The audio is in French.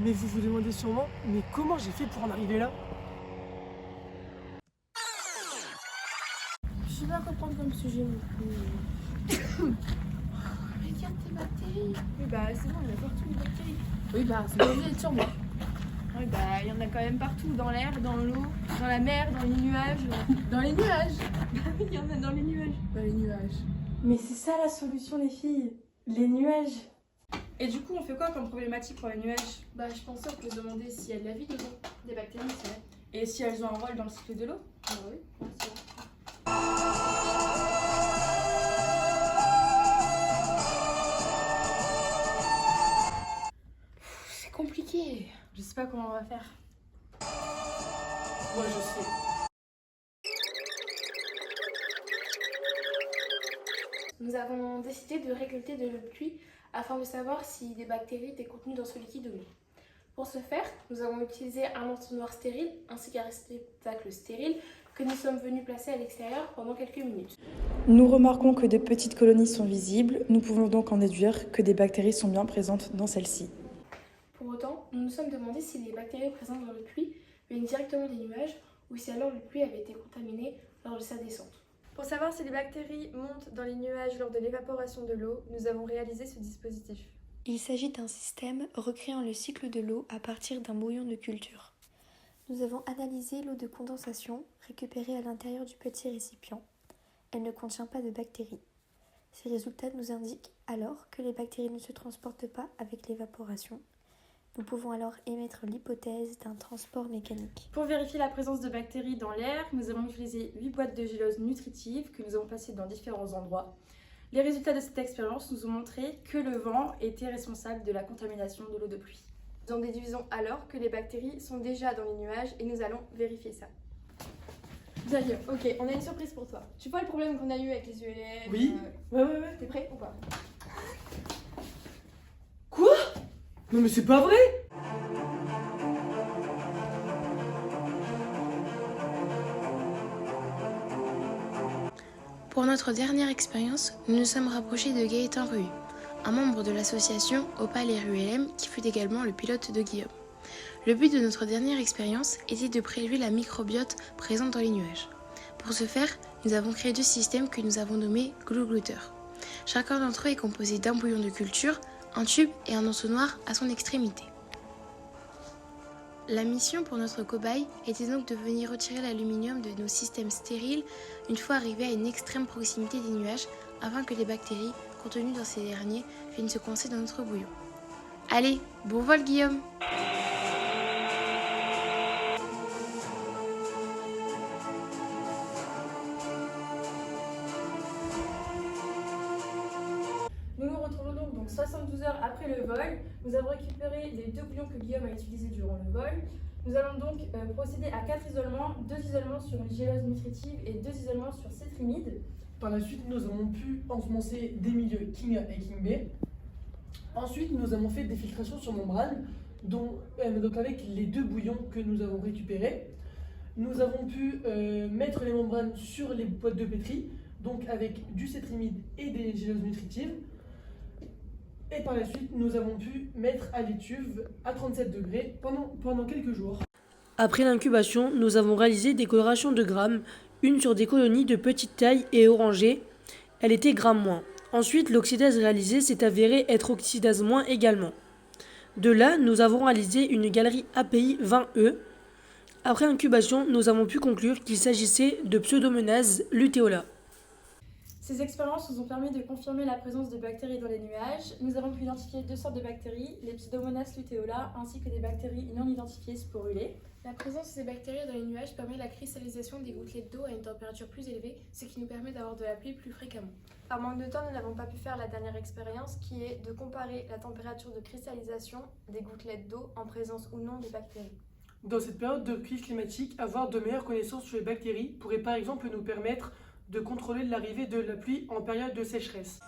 Mais vous vous demandez sûrement, mais comment j'ai fait pour en arriver là? Je sais pas quoi prendre comme sujet non plus. Regarde tes bactéries. Oui, bah c'est bon, il y en a partout les bactéries. Oui, bah c'est bien d'être sur moi. Oui, bah il y en a quand même partout, dans l'air, dans l'eau, dans la mer, dans les nuages. Dans les nuages. Bah oui, il y en a dans les nuages. Dans les nuages. Mais c'est ça la solution les filles, les nuages. Et du coup, on fait quoi comme problématique pour les nuages? Bah je pensais on peut se demander s'il y a de la vie dedans. Des bactéries, c'est vrai. Et si elles ont un rôle dans le cycle de l'eau? Ah oui, c'est vrai. C'est compliqué. Je sais pas comment on va faire. Moi je sais. Nous avons décidé de récolter de l'eau de pluie afin de savoir si des bactéries étaient contenues dans ce liquide ou non. Pour ce faire, nous avons utilisé un entonnoir stérile ainsi qu'un réceptacle stérile que nous sommes venus placer à l'extérieur pendant quelques minutes. Nous remarquons que de petites colonies sont visibles, nous pouvons donc en déduire que des bactéries sont bien présentes dans celles-ci. Pour autant, nous nous sommes demandé si les bactéries présentes dans le pluie viennent directement des nuages ou si alors le pluie avait été contaminé lors de sa descente. Pour savoir si les bactéries montent dans les nuages lors de l'évaporation de l'eau, nous avons réalisé ce dispositif. Il s'agit d'un système recréant le cycle de l'eau à partir d'un bouillon de culture. Nous avons analysé l'eau de condensation récupérée à l'intérieur du petit récipient. Elle ne contient pas de bactéries. Ces résultats nous indiquent alors que les bactéries ne se transportent pas avec l'évaporation. Nous pouvons alors émettre l'hypothèse d'un transport mécanique. Pour vérifier la présence de bactéries dans l'air, nous avons utilisé 8 boîtes de gélose nutritive que nous avons placées dans différents endroits. Les résultats de cette expérience nous ont montré que le vent était responsable de la contamination de l'eau de pluie. Nous en déduisons alors que les bactéries sont déjà dans les nuages et nous allons vérifier ça. D'ailleurs, ok, on a une surprise pour toi. Tu vois le problème qu'on a eu avec les ULN? Oui. Ouais. T'es prêt ou pas? Quoi? Non mais c'est pas vrai! Pour notre dernière expérience, nous nous sommes rapprochés de Gaëtan Ruhu, un membre de l'association Opal RULM qui fut également le pilote de Guillaume. Le but de notre dernière expérience était de prélever la microbiote présente dans les nuages. Pour ce faire, nous avons créé 2 systèmes que nous avons nommés glue-glutters. Chacun d'entre eux est composé d'un bouillon de culture, un tube et un entonnoir à son extrémité. La mission pour notre cobaye était donc de venir retirer l'aluminium de nos systèmes stériles une fois arrivés à une extrême proximité des nuages afin que les bactéries contenues dans ces derniers viennent se coincer dans notre bouillon. Allez, bon vol Guillaume! Nous nous retrouvons donc 72 heures après le vol. Nous avons récupéré les 2 bouillons que Guillaume a utilisés durant le vol. Nous allons donc procéder à 4 isolements, 2 isolements sur une gélose nutritive et 2 isolements sur citrimide. Par la suite, nous avons pu ensemencer des milieux King A et King B. Ensuite, nous avons fait des filtrations sur membrane, donc avec les 2 bouillons que nous avons récupérés. Nous avons pu mettre les membranes sur les boîtes de pétri, donc avec du citrimide et des géloses nutritives. Et par la suite, nous avons pu mettre à l'étuve à 37 degrés pendant quelques jours. Après l'incubation, nous avons réalisé des colorations de grammes, une sur des colonies de petite taille et orangée. Elle était gramme moins. Ensuite, l'oxydase réalisée s'est avérée être oxydase moins également. De là, nous avons réalisé une galerie API 20E. Après incubation, nous avons pu conclure qu'il s'agissait de Pseudomonas luteola. Ces expériences nous ont permis de confirmer la présence de bactéries dans les nuages. Nous avons pu identifier 2 sortes de bactéries, les Pseudomonas luteola ainsi que des bactéries non identifiées sporulées. La présence de ces bactéries dans les nuages permet la cristallisation des gouttelettes d'eau à une température plus élevée, ce qui nous permet d'avoir de la pluie plus fréquemment. Par manque de temps, nous n'avons pas pu faire la dernière expérience qui est de comparer la température de cristallisation des gouttelettes d'eau en présence ou non des bactéries. Dans cette période de crise climatique, avoir de meilleures connaissances sur les bactéries pourrait par exemple nous permettre de contrôler l'arrivée de la pluie en période de sécheresse.